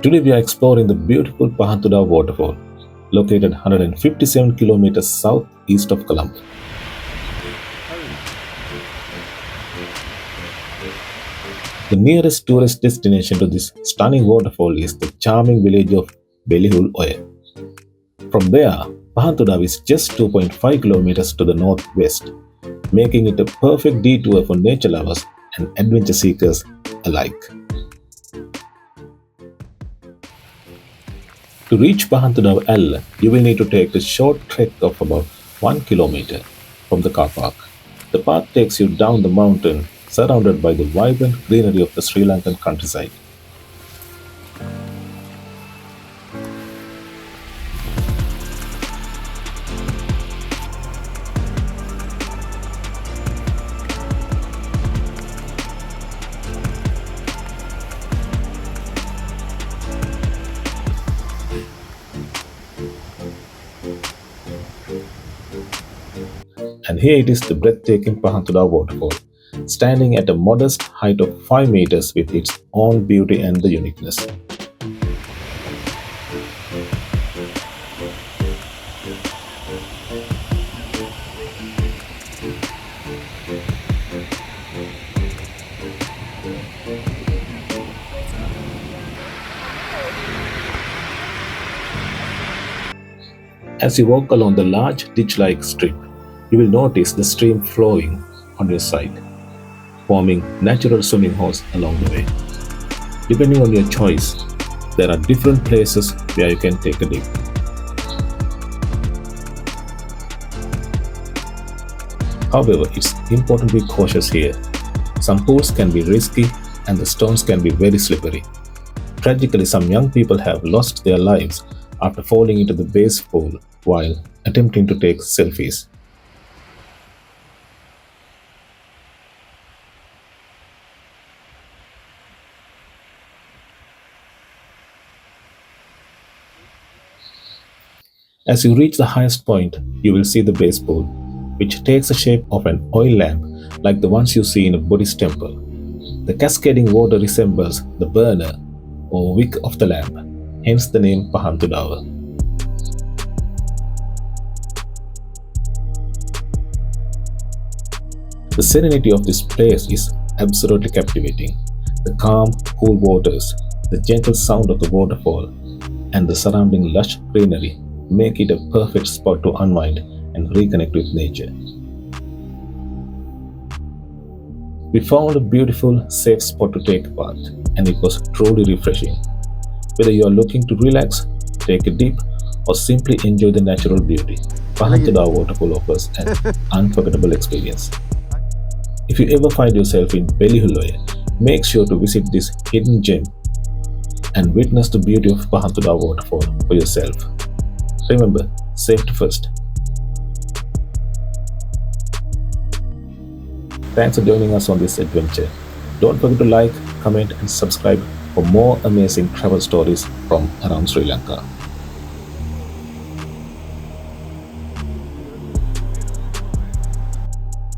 Today we are exploring the beautiful Pahanthudawa Waterfall, located 157 kilometers southeast of Colombo. The nearest tourist destination to this stunning waterfall is the charming village of Belihuloya. From there, Pahanthudawa is just 2.5 kilometers to the northwest, making it a perfect detour for nature lovers and adventure seekers alike. To reach Pahanthudawa Ella, you will need to take a short trek of about 1 kilometer from the car park. The path takes you down the mountain, surrounded by the vibrant greenery of the Sri Lankan countryside. And here it is, the breathtaking Pahanthudawa Waterfall, standing at a modest height of 5 meters with its own beauty and the uniqueness. As you walk along the large ditch-like strip, you will notice the stream flowing on your side, forming natural swimming holes along the way. Depending on your choice, there are different places where you can take a dip. However, it's important to be cautious here. Some pools can be risky and the stones can be very slippery. Tragically, some young people have lost their lives after falling into the base pool while attempting to take selfies. As you reach the highest point, you will see the base pool, which takes the shape of an oil lamp like the ones you see in a Buddhist temple. The cascading water resembles the burner or wick of the lamp, hence the name Pahanthudawa. The serenity of this place is absolutely captivating. The calm, cool waters, the gentle sound of the waterfall, and the surrounding lush greenery make it a perfect spot to unwind and reconnect with nature. We found a beautiful, safe spot to take a bath, and it was truly refreshing. Whether you are looking to relax, take a dip, or simply enjoy the natural beauty, Pahanthudawa Waterfall offers an unforgettable experience. If you ever find yourself in Belihuloya, make sure to visit this hidden gem and witness the beauty of Pahanthudawa Waterfall for yourself. Remember, safety first. Thanks for joining us on this adventure. Don't forget to like, comment and subscribe for more amazing travel stories from around Sri Lanka.